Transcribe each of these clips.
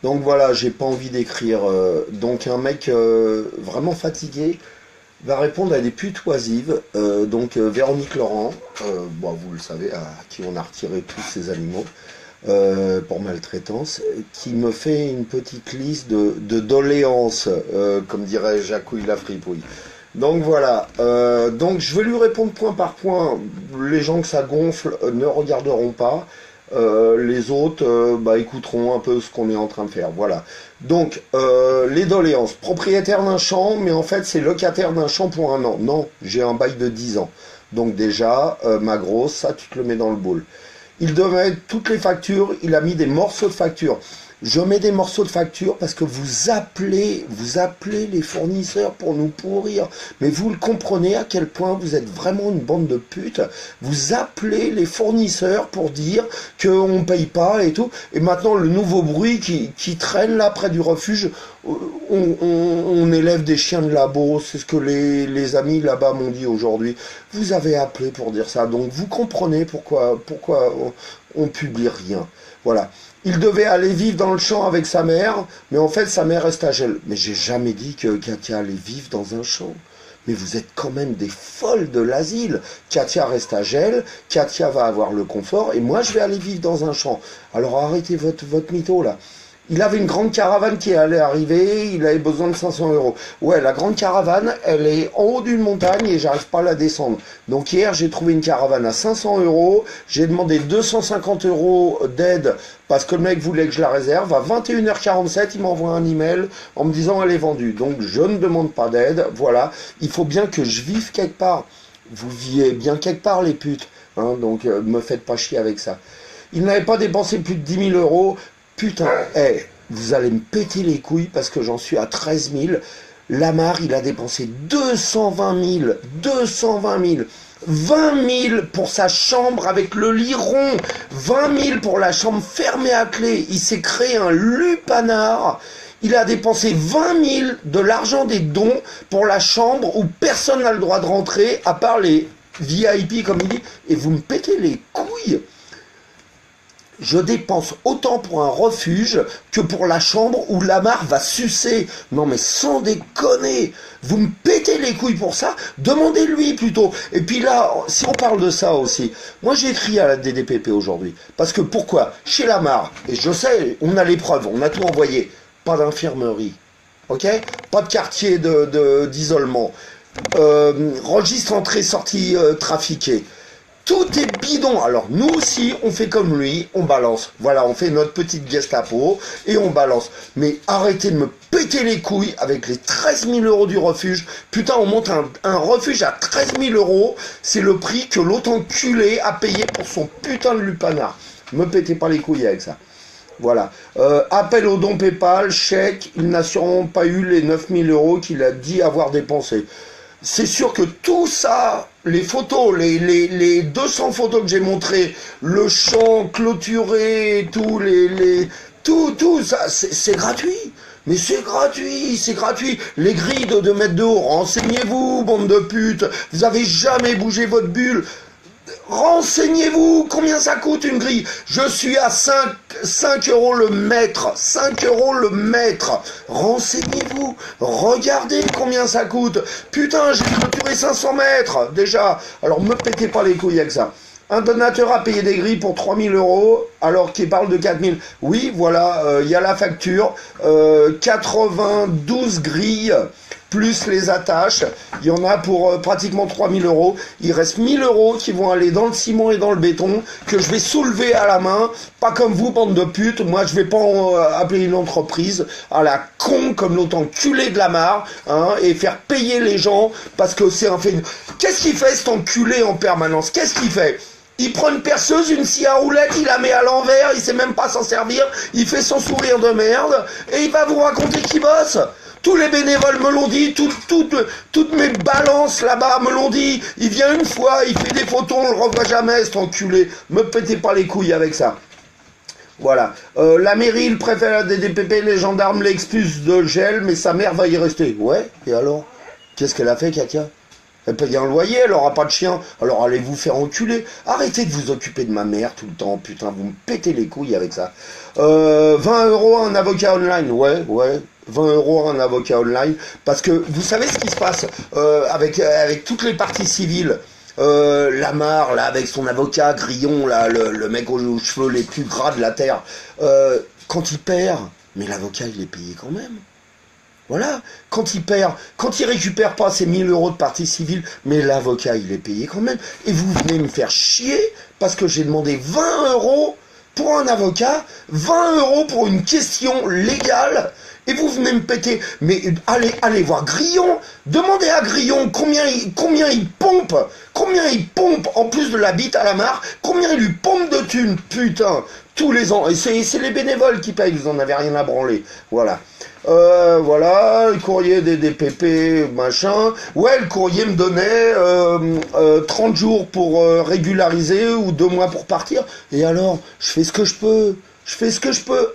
Donc voilà, j'ai pas envie d'écrire. Donc un mec vraiment fatigué va répondre à des putes oisives. Véronique Laurent, bon, vous le savez, à qui on a retiré tous ces animaux pour maltraitance, qui me fait une petite liste de doléances, comme dirait Jacouille la fripouille. Donc voilà, donc je vais lui répondre point par point. Les gens que ça gonfle ne regarderont pas. Les autres écouteront un peu ce qu'on est en train de faire. Voilà. Donc, les doléances. Propriétaire d'un champ, mais en fait, c'est locataire d'un champ pour 1 an. Non, j'ai un bail de 10 ans. Donc déjà, ma grosse, ça, tu te le mets dans le boule. Il devait mettre toutes les factures, il a mis des morceaux de factures. Je mets des morceaux de facture parce que vous appelez les fournisseurs pour nous pourrir. Mais vous le comprenez à quel point vous êtes vraiment une bande de putes. Vous appelez les fournisseurs pour dire qu'on ne paye pas et tout. Et maintenant, le nouveau bruit qui traîne là près du refuge, on élève des chiens de labo. C'est ce que les amis là-bas m'ont dit aujourd'hui. Vous avez appelé pour dire ça. Donc vous comprenez pourquoi on publie rien. Voilà. Il devait aller vivre dans le champ avec sa mère, mais en fait, sa mère reste à Gel. Mais j'ai jamais dit que Katia allait vivre dans un champ. Mais vous êtes quand même des folles de l'asile. Katia reste à Gel, Katia va avoir le confort, et moi, je vais aller vivre dans un champ. Alors arrêtez votre mytho, là. Il avait une grande caravane qui allait arriver, il avait besoin de 500 euros. Ouais, la grande caravane, elle est en haut d'une montagne et j'arrive pas à la descendre. Donc hier, j'ai trouvé une caravane à 500 euros, j'ai demandé 250 euros d'aide parce que le mec voulait que je la réserve. À 21h47, il m'envoie un email en me disant elle est vendue. Donc je ne demande pas d'aide, voilà. Il faut bien que je vive quelque part. Vous vivez bien quelque part, les putes. Hein, donc me faites pas chier avec ça. Il n'avait pas dépensé plus de 10 000 euros. Putain, vous allez me péter les couilles parce que j'en suis à 13 000. Lamar, il a dépensé 220 000. 20 000 pour sa chambre avec le lit rond. 20 000 pour la chambre fermée à clé. Il s'est créé un lupanard. Il a dépensé 20 000 de l'argent des dons pour la chambre où personne n'a le droit de rentrer à part les VIP comme il dit. Et vous me pétez les couilles. Je dépense autant pour un refuge que pour la chambre où Lamar va sucer. Non mais sans déconner, vous me pétez les couilles pour ça, demandez-lui plutôt. Et puis là, si on parle de ça aussi, moi j'ai écrit à la DDPP aujourd'hui. Parce que pourquoi? Chez Lamar, et je sais, on a les preuves, on a tout envoyé, pas d'infirmerie, ok? Pas de quartier d'isolement, registre entrée-sortie trafiqué. Tout est bidon. Alors nous aussi, on fait comme lui, on balance. Voilà, on fait notre petite Gestapo et on balance. Mais arrêtez de me péter les couilles avec les 13 000 euros du refuge. Putain, on monte un refuge à 13 000 euros. C'est le prix que l'autre enculé a payé pour son putain de lupanard. Me pétez pas les couilles avec ça. Voilà. Appel au don PayPal, chèque. Il n'a sûrement pas eu les 9 000 euros qu'il a dit avoir dépensés. C'est sûr que tout ça, les photos, les 200 photos que j'ai montrées, le champ clôturé, tout ça, c'est gratuit. Mais c'est gratuit. Les grilles de 2 mètres de haut, renseignez-vous, bande de putes. Vous avez jamais bougé votre bulle. Renseignez-vous, combien ça coûte une grille? Je suis à 5 euros le mètre. 5 euros le mètre. Renseignez-vous. Regardez combien ça coûte. Putain, j'ai clôturé 500 mètres déjà. Alors me pétez pas les couilles avec ça. Un donateur a payé des grilles pour 3 000 euros alors qu'il parle de 4 000. Oui, voilà, y a la facture. 92 grilles plus les attaches. Il y en a pour pratiquement 3 000 euros. Il reste 1 000 euros qui vont aller dans le ciment et dans le béton que je vais soulever à la main. Pas comme vous, bande de putes. Moi, je vais pas appeler une entreprise à la con comme l'autre enculé de Lamar, hein, et faire payer les gens parce que c'est un fait. Qu'est-ce qu'il fait cet enculé en permanence? Qu'est-ce qu'il fait? Il prend une perceuse, une scie à roulette, il la met à l'envers, il sait même pas s'en servir, il fait son sourire de merde, et il va vous raconter qu'il bosse. Tous les bénévoles me l'ont dit, toutes mes balances là-bas me l'ont dit. Il vient une fois, il fait des photos, on le revoit jamais, cet enculé. Me pétez pas les couilles avec ça. Voilà. La mairie, le préfet, la DDPP, les gendarmes l'expulsent de Gel, mais sa mère va y rester. Ouais, et alors? Qu'est-ce qu'elle a fait, Katia? Elle paye un loyer, elle aura pas de chien. Alors allez vous faire enculer. Arrêtez de vous occuper de ma mère tout le temps. Putain, vous me pétez les couilles avec ça. 20 euros un avocat online. Ouais. 20 euros un avocat online. Parce que vous savez ce qui se passe avec toutes les parties civiles. Lamar, là, avec son avocat, Grillon, là, le mec aux cheveux les plus gras de la terre. Quand il perd, mais l'avocat, il est payé quand même. Voilà, quand il perd, quand il récupère pas ses 1000 euros de partie civile, mais l'avocat, il est payé quand même. Et vous venez me faire chier parce que j'ai demandé 20 euros pour un avocat, 20 euros pour une question légale, et vous venez me péter. Mais allez voir Grillon, demandez à Grillon combien il pompe, en plus de la bite à la mare, combien il lui pompe de thunes, putain, tous les ans. Et c'est les bénévoles qui payent, vous en avez rien à branler, voilà. Voilà, le courrier des DPP, machin. Ouais, le courrier me donnait 30 jours pour régulariser ou 2 mois pour partir. Et alors, je fais ce que je peux.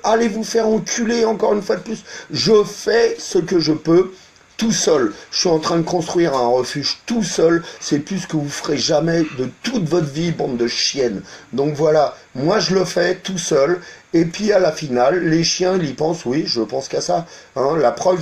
Allez vous faire enculer encore une fois de plus. Je fais ce que je peux tout seul. Je suis en train de construire un refuge tout seul. C'est plus que vous ferez jamais de toute votre vie, bande de chiennes. Donc voilà, moi je le fais tout seul. Et puis à la finale, les chiens, ils y pensent, oui, je pense qu'à ça. Hein, la preuve,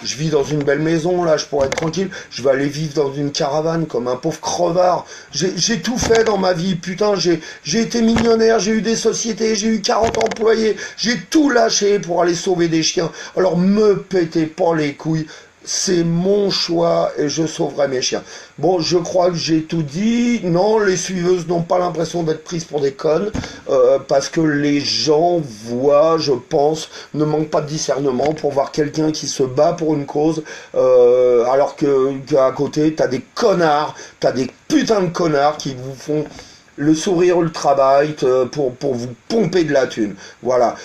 je vis dans une belle maison, là, je pourrais être tranquille. Je vais aller vivre dans une caravane comme un pauvre crevard. J'ai tout fait dans ma vie, putain, j'ai été millionnaire, j'ai eu des sociétés, j'ai eu 40 employés. J'ai tout lâché pour aller sauver des chiens. Alors me pétez pas les couilles. C'est mon choix et je sauverai mes chiens. Bon, je crois que j'ai tout dit. Non, les suiveuses n'ont pas l'impression d'être prises pour des connes parce que les gens voient, je pense, ne manquent pas de discernement pour voir quelqu'un qui se bat pour une cause alors qu'à côté, t'as des connards, t'as des putains de connards qui vous font le sourire ou le travail pour vous pomper de la thune. Voilà.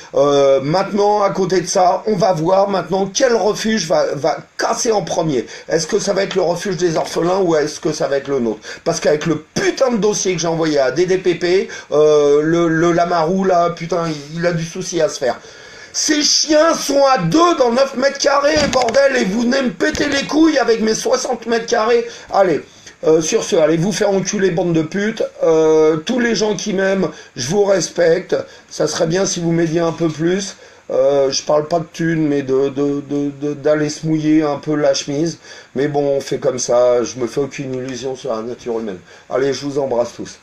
Maintenant, à côté de ça, on va voir maintenant quel refuge va casser en premier. Est-ce que ça va être le refuge des orphelins ou est-ce que ça va être le nôtre? Parce qu'avec le putain de dossier que j'ai envoyé à DDPP, le Lamarou, là, putain, il a du souci à se faire. Ces chiens sont à 2 dans 9 mètres carrés, bordel, et vous venez me péter les couilles avec mes 60 mètres carrés. Allez. Sur ce, allez vous faire enculer, bande de putes. Tous les gens qui m'aiment, je vous respecte. Ça serait bien si vous m'aidiez un peu plus. Je parle pas de thunes, mais d'aller se mouiller un peu la chemise. Mais bon, on fait comme ça. Je me fais aucune illusion sur la nature humaine. Allez, je vous embrasse tous.